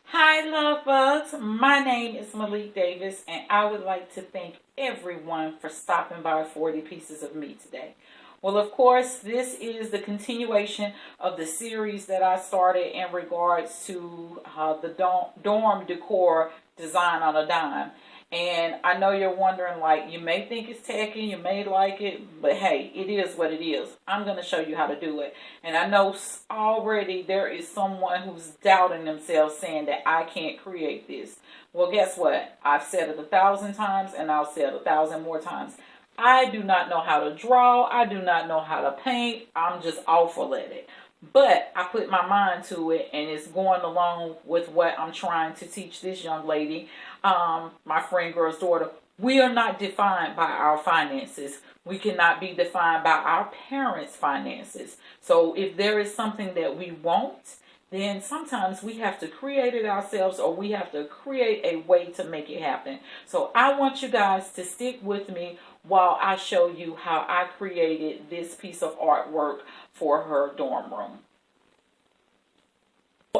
Hi, love bugs. My name is Maylikdavis, and I would like to thank everyone for stopping by 40 Pieces of Me today. Well, of course, this is the continuation of the series that I started in regards to the dorm decor design on a dime. And I know you're wondering, like, you may think it's tacky, you may like it, but hey, it is what it is. I'm going to show you how to do it. And I know already there is someone who's doubting themselves saying that I can't create this. Well, guess what? I've said it 1,000 times and I'll say it 1,000 more times. I do not know how to draw. I do not know how to paint. I'm just awful at it. But I put my mind to it, and it's going along with what I'm trying to teach this young lady, my friend girl's daughter. We are not defined by our finances. We cannot be defined by our parents' finances. So if there is something that we want, then sometimes we have to create it ourselves, or we have to create a way to make it happen. So I want you guys to stick with me while I show you how I created this piece of artwork for her dorm room.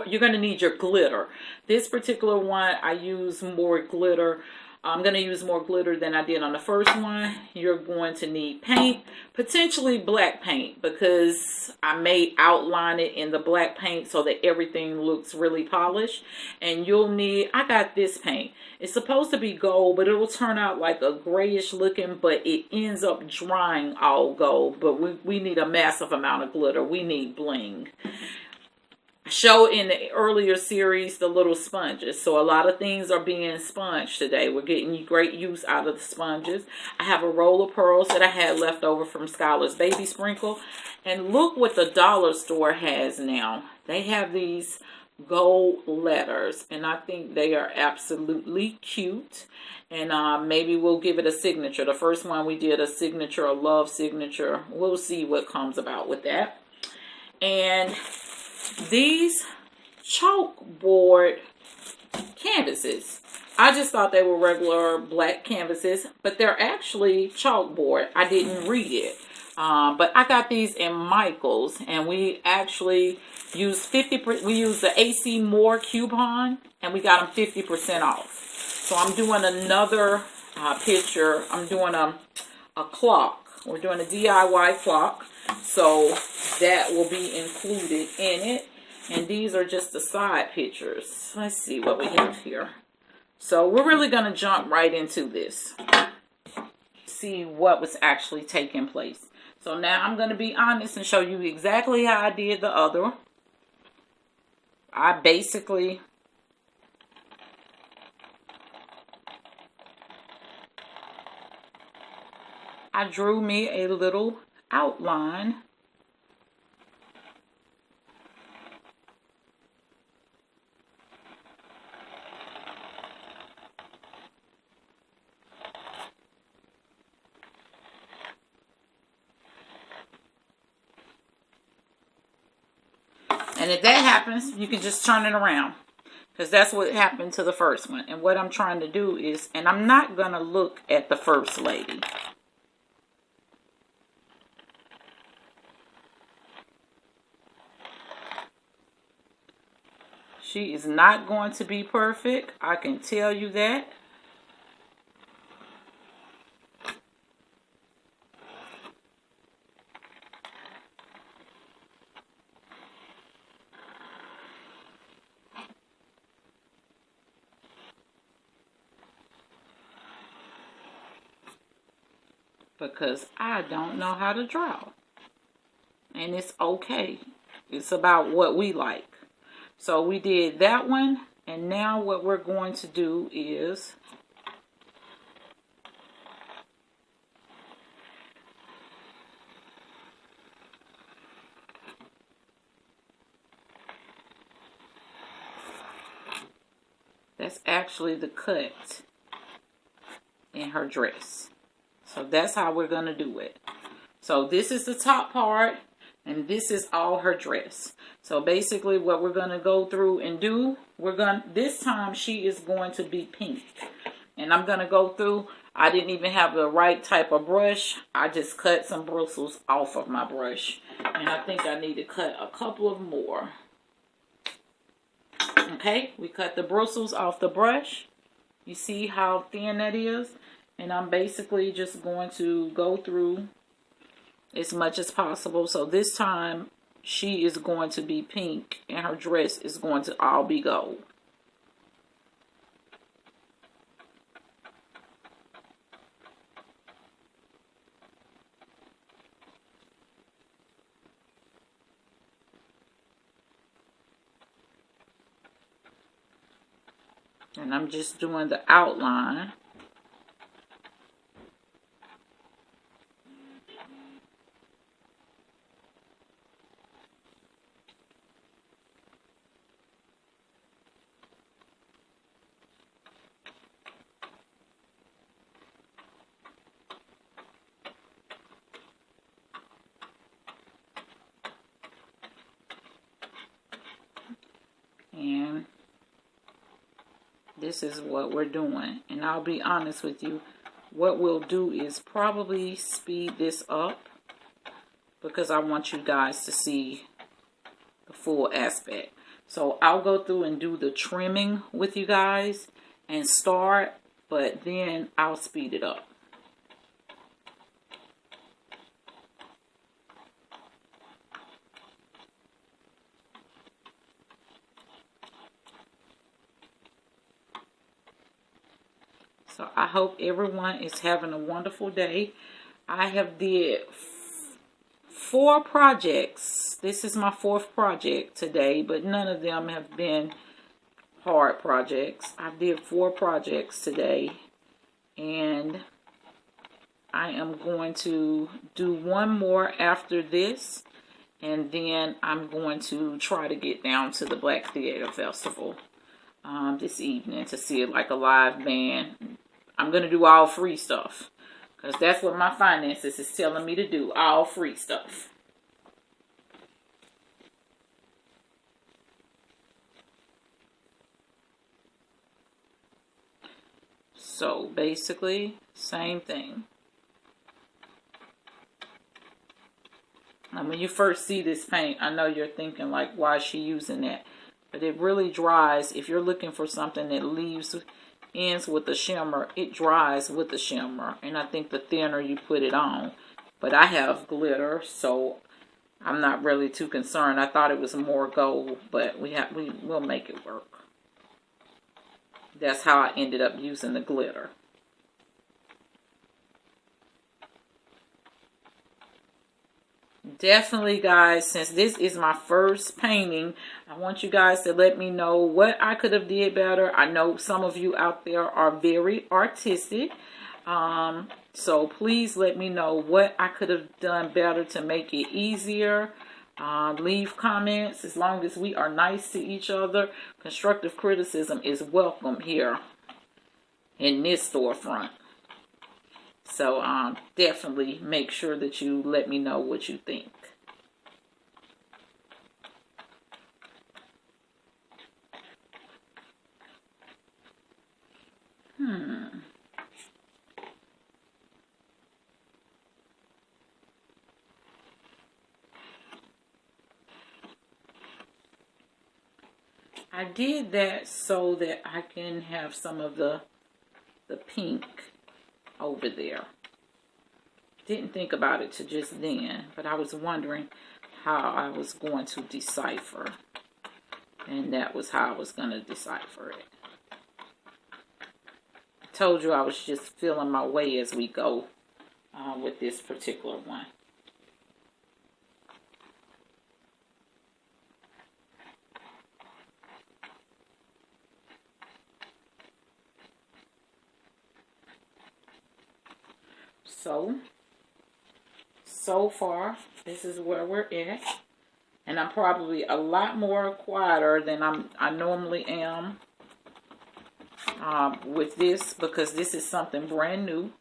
You're going to need your glitter. This particular one, I use more glitter. I'm going to use more glitter than I did on the first one. You're going to need paint, potentially black paint, because I may outline it in the black paint so that everything looks really polished. And you'll need, I got this paint. It's supposed to be gold, but it will turn out like a grayish looking, but it ends up drying all gold. But we need a massive amount of glitter. We need bling. Show in the earlier series the little sponges, so a lot of things are being sponged today. We're getting great use out of the sponges. I have a roll of pearls that I had left over from Skylar's Baby Sprinkle, and look what the dollar store has now. They have these gold letters, and I think they are absolutely cute. And maybe we'll give it a signature. The first one we did a signature, a love signature. We'll see what comes about with that. And these chalkboard canvases, I just thought they were regular black canvases, but they're actually chalkboard. I didn't read it, but I got these in Michael's, and we actually used 50%. We used the AC More coupon, and we got them 50% off. So I'm doing another picture. I'm doing a clock. We're doing a DIY clock. So that will be included in it. And these are just the side pictures. Let's see what we have here. So we're really going to jump right into this. See what was actually taking place. So now I'm going to be honest and show you exactly how I did the other. I drew me a little outline. And if that happens, you can just turn it around, because that's what happened to the first one. And what I'm trying to do is, and I'm not going to look at the first lady. She is not going to be perfect. I can tell you that. Because I don't know how to draw. And it's okay. It's about what we like. So we did that one, and now what we're going to do is that's actually the cut in her dress. So that's how we're going to do it. So this is the top part, and this is all her dress. So basically what we're going to go through and do, this time she is going to be pink. And I'm going to go through, I didn't even have the right type of brush. I just cut some bristles off of my brush. And I think I need to cut a couple of more. Okay. Okay, we cut the bristles off the brush. You see how thin that is? And I'm basically just going to go through as much as possible. So this time she is going to be pink and her dress is going to all be gold. And I'm just doing the outline. And this is what we're doing. And I'll be honest with you, what we'll do is probably speed this up because I want you guys to see the full aspect. So I'll go through and do the trimming with you guys and start, but then I'll speed it up. So I hope everyone is having a wonderful day. I have did 4 projects. This is my 4th project today, but none of them have been hard projects. I did 4 projects today, and I am going to do one more after this, and then I'm going to try to get down to the Black Theater Festival this evening to see it like a live band. I'm going to do all free stuff because that's what my finances is telling me to do, all free stuff. So basically, same thing. And when you first see this paint, I know you're thinking like, why is she using that? But it really dries. If you're looking for something that ends with the shimmer, it dries with the shimmer. And I think the thinner you put it on. But I have glitter, so I'm not really too concerned. I thought it was more gold, but we'll make it work. That's how I ended up using the glitter. Definitely, guys, since this is my first painting, I want you guys to let me know what I could have did better. I know some of you out there are very artistic. So please let me know what I could have done better to make it easier. Leave comments. As long as we are nice to each other, constructive criticism is welcome here in this storefront. So definitely make sure that you let me know what you think. I did that so that I can have some of the pink over there. Didn't think about it to just then, but I was wondering how I was going to decipher. And that was how I was going to decipher it. I told you I was just feeling my way as we go with this particular one. So far, this is where we're at. And I'm probably a lot more quieter than I normally am with this, because this is something brand new.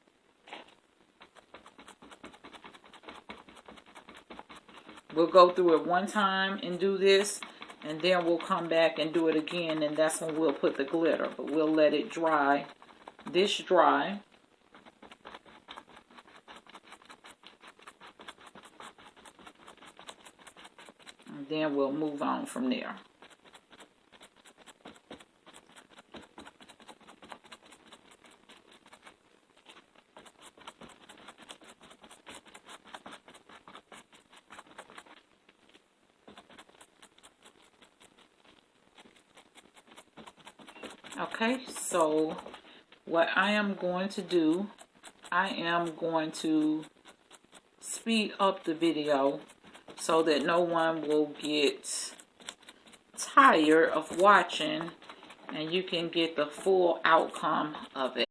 We'll go through it one time and do this, and then we'll come back and do it again, and that's when we'll put the glitter. But we'll let it dry, this dry. And then we'll move on from there. Okay, so what I am going to do, I am going to speed up the video so that no one will get tired of watching and you can get the full outcome of it.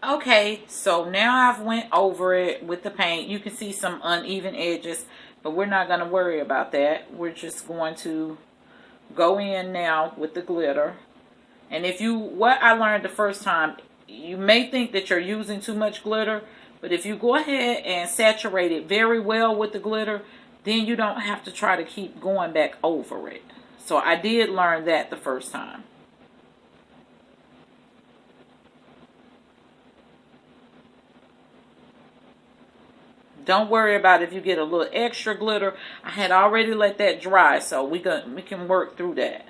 Okay, so now I've went over it with the paint. You can see some uneven edges, but we're not going to worry about that. We're just going to go in now with the glitter. And what I learned the first time, you may think that you're using too much glitter, but if you go ahead and saturate it very well with the glitter, then you don't have to try to keep going back over it. So I did learn that the first time. Don't worry about if you get a little extra glitter. I had already let that dry, so we can work through that.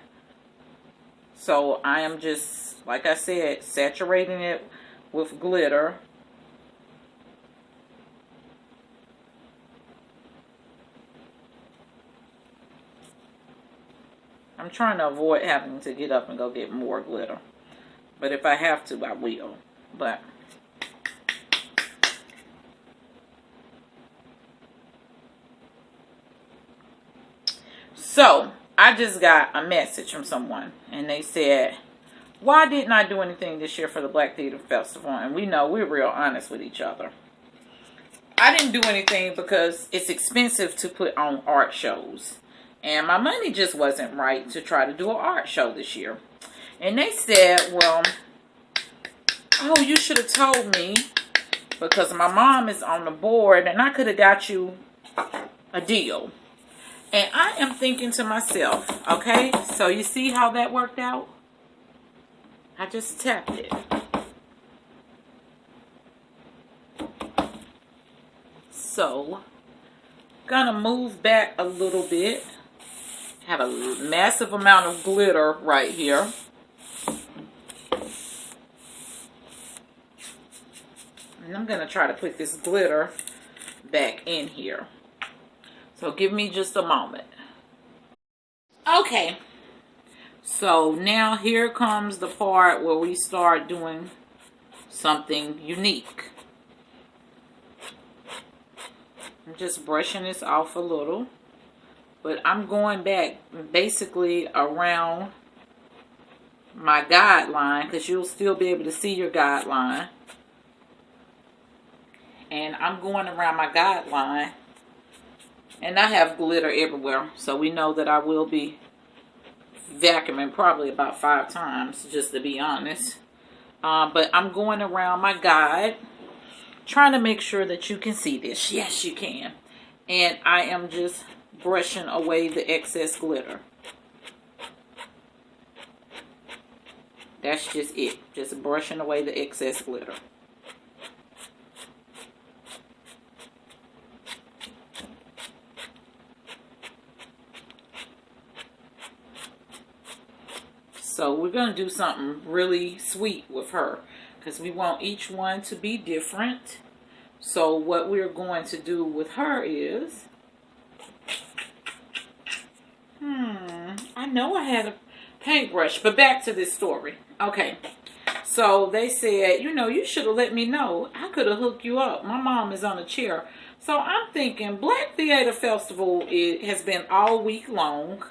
So I am just, like I said, saturating it with glitter. I'm trying to avoid having to get up and go get more glitter. But if I have to, I will. But so I just got a message from someone, and they said, why didn't I do anything this year for the Black Theater Festival? And we know we're real honest with each other. I didn't do anything because it's expensive to put on art shows. And my money just wasn't right to try to do an art show this year. And they said, well, oh, you should have told me because my mom is on the board and I could have got you a deal. And I am thinking to myself, okay, so you see how that worked out? I just tapped it. So, gonna move back a little bit. Have a massive amount of glitter right here. And I'm gonna try to put this glitter back in here. So give me just a moment. Okay. So now here comes the part where we start doing something unique. I'm just brushing this off a little. But I'm going back basically around my guideline, because you'll still be able to see your guideline. And I'm going around my guideline. And I have glitter everywhere, so we know that I will be vacuuming probably about 5 times, just to be honest. But I'm going around my guide, trying to make sure that you can see this. Yes, you can. And I am just brushing away the excess glitter. That's just it. Just brushing away the excess glitter. So we're going to do something really sweet with her, because we want each one to be different. So what we're going to do with her is, I know I had a paintbrush, but back to this story. Okay, so they said, you know, you should have let me know. I could have hooked you up. My mom is on a chair. So I'm thinking Black Theater Festival, it has been all week long.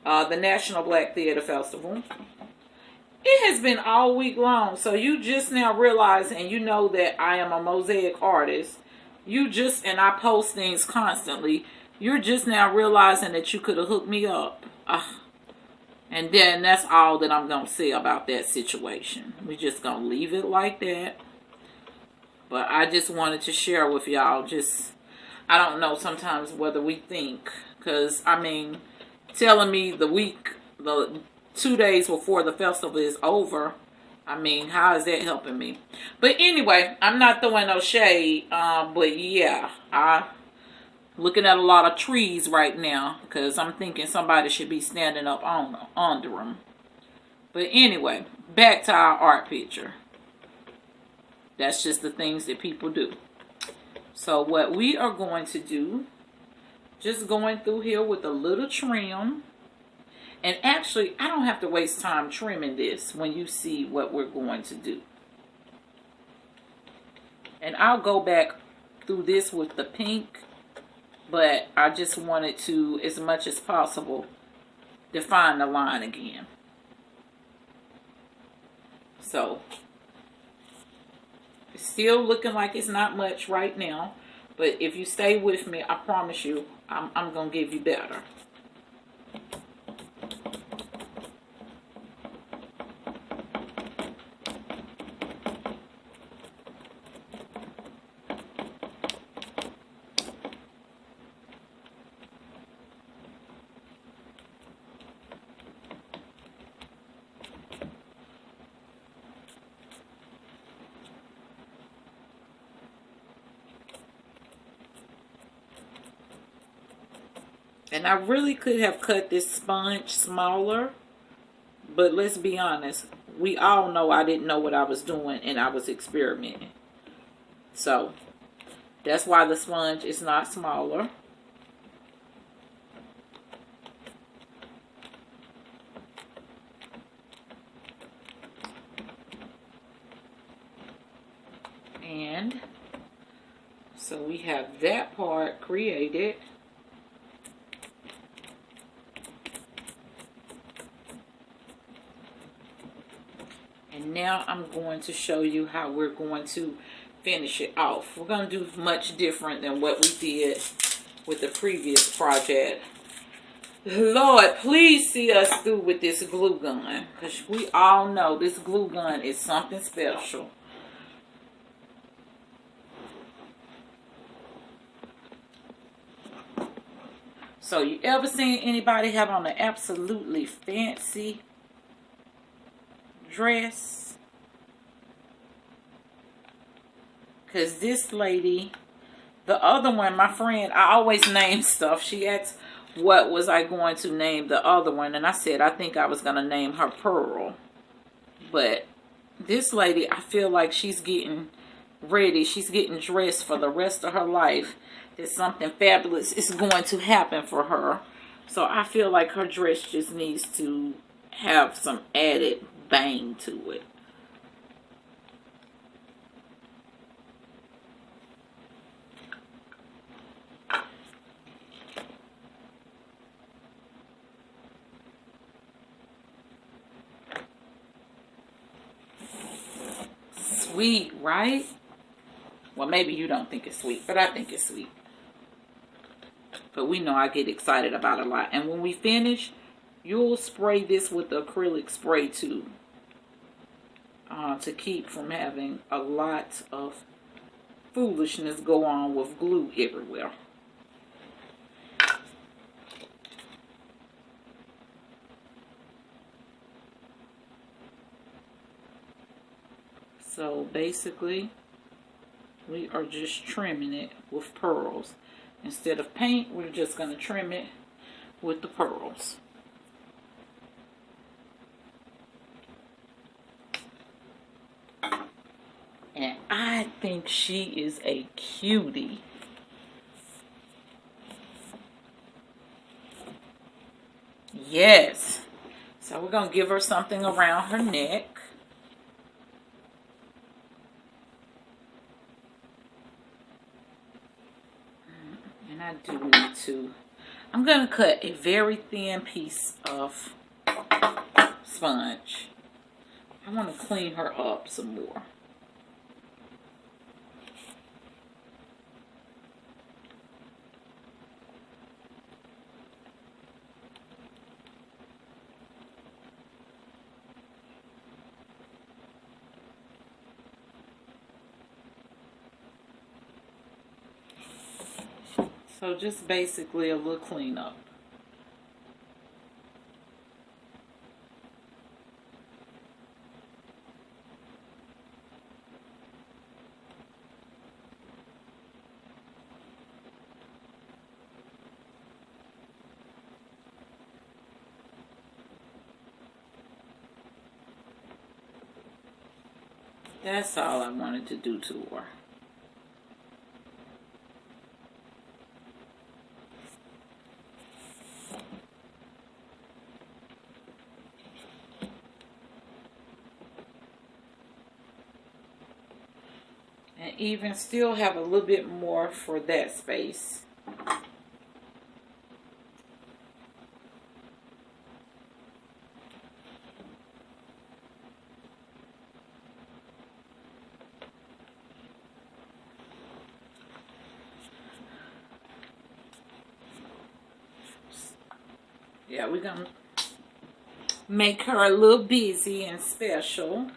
The National Black Theater Festival. It has been all week long. So you just now realize, and you know that I am a mosaic artist. And I post things constantly. You're just now realizing that you could have hooked me up. And then that's all that I'm going to say about that situation. We're just going to leave it like that. But I just wanted to share with y'all. I don't know sometimes whether we think. Because, I mean, telling me the 2 days before the festival is over, I mean, how is that helping me? But anyway, I'm not throwing no shade, but yeah, I'm looking at a lot of trees right now, because I'm thinking somebody should be standing up under them. But anyway, back to our art picture. That's just the things that people do. So what we are going to do, just going through here with a little trim. And actually, I don't have to waste time trimming this when you see what we're going to do. And I'll go back through this with the pink, but I just wanted to, as much as possible, define the line again. So, it's still looking like it's not much right now, but if you stay with me, I promise you, I'm going to give you better. And I really could have cut this sponge smaller, but let's be honest, we all know I didn't know what I was doing and I was experimenting. So, that's why the sponge is not smaller. And so we have that part created. And now I'm going to show you how we're going to finish it off. We're going to do much different than what we did with the previous project. Lord, please see us through with this glue gun, because we all know this glue gun is something special. So you ever seen anybody have on an absolutely fancy dress? Because this lady, the other one, my friend, I always name stuff. She asked what was I going to name the other one, and I said I think I was going to name her Pearl. But this lady, I feel like she's getting ready. She's getting dressed for the rest of her life. That something fabulous is going to happen for her. So I feel like her dress just needs to have some added bang to it. sweet, right? Well, maybe you don't think it's sweet, but I think it's sweet. But we know I get excited about it a lot. And when we finish, you'll spray this with the acrylic spray too. To keep from having a lot of foolishness go on with glue everywhere. So basically, we are just trimming it with pearls. Instead of paint, we're just going to trim it with the pearls. And I think she is a cutie. Yes. So we're going to give her something around her neck. And I do need to, I'm going to cut a very thin piece of sponge. I want to clean her up some more. So just basically a little cleanup. That's all I wanted to do to her. And even still have a little bit more for that space. Yeah, we're going to make her a little busy and special.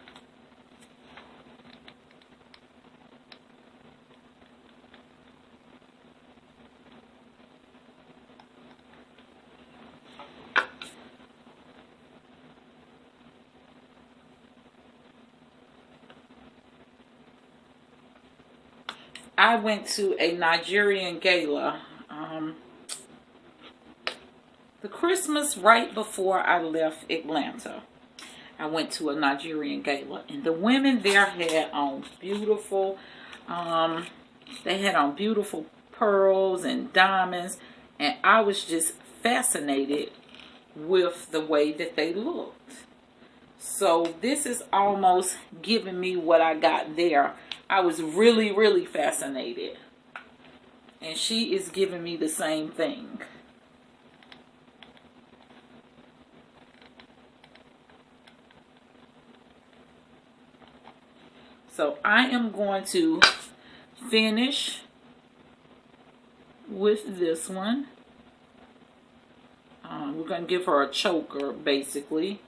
I went to a Nigerian gala the Christmas right before I left Atlanta. I went to a Nigerian gala, and the women there had on beautiful, they had on beautiful pearls and diamonds, and I was just fascinated with the way that they looked. So this is almost giving me what I got there. I was really, really fascinated. And she is giving me the same thing. So I am going to finish with this one. We're going to give her a choker, basically.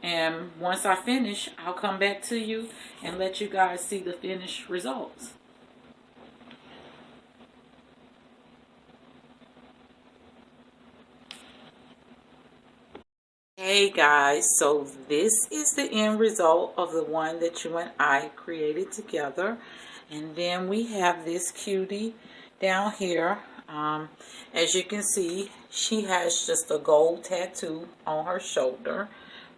And once I finish, I'll come back to you and let you guys see the finished results. Hey guys, so this is the end result of the one that you and I created together. And then we have this cutie down here. As you can see, she has just a gold tattoo on her shoulder.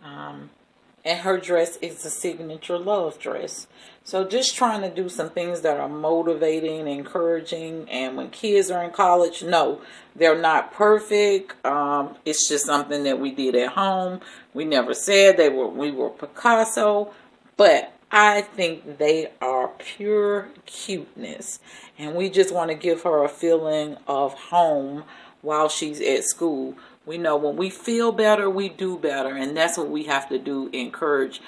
And her dress is a signature love dress. So just trying to do some things that are motivating, encouraging. And when kids are in college, no, they're not perfect. It's just something that we did at home. We never said we were Picasso. But I think they are pure cuteness. And we just want to give her a feeling of home while she's at school. We know when we feel better, we do better. And that's what we have to do, encourage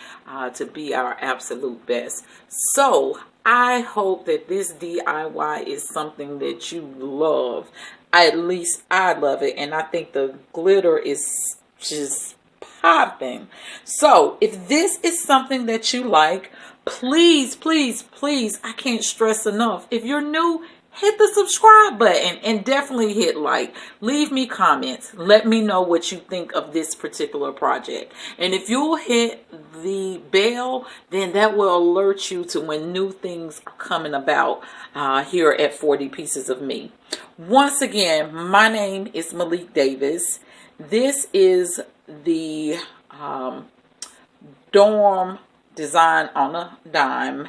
to be our absolute best. So I hope that this DIY is something that you love. At least I love it. And I think the glitter is just popping. So if this is something that you like, please, please, please, I can't stress enough. If you're new, hit the subscribe button and definitely hit like. Leave me comments. Let me know what you think of this particular project. And if you'll hit the bell, then that will alert you to when new things are coming about here at 40 Pieces of Me. Once again, my name is Maylikdavis. This is the Dorm Design on a Dime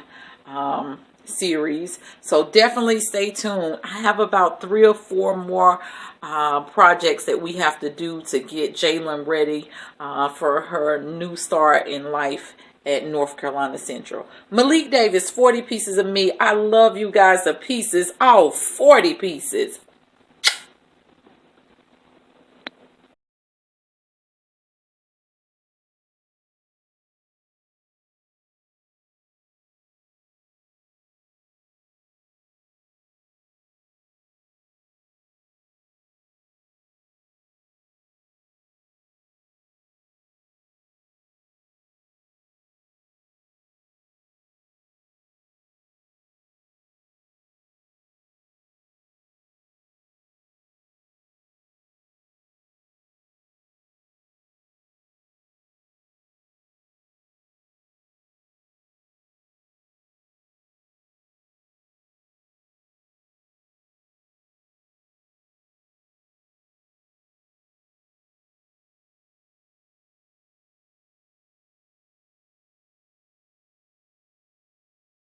series, so definitely stay tuned. I have about 3 or 4 more projects that we have to do to get Jalen ready for her new start in life at North Carolina Central. Maylikdavis, 40 Pieces of Me. I love you guys to pieces. Oh, 40 pieces.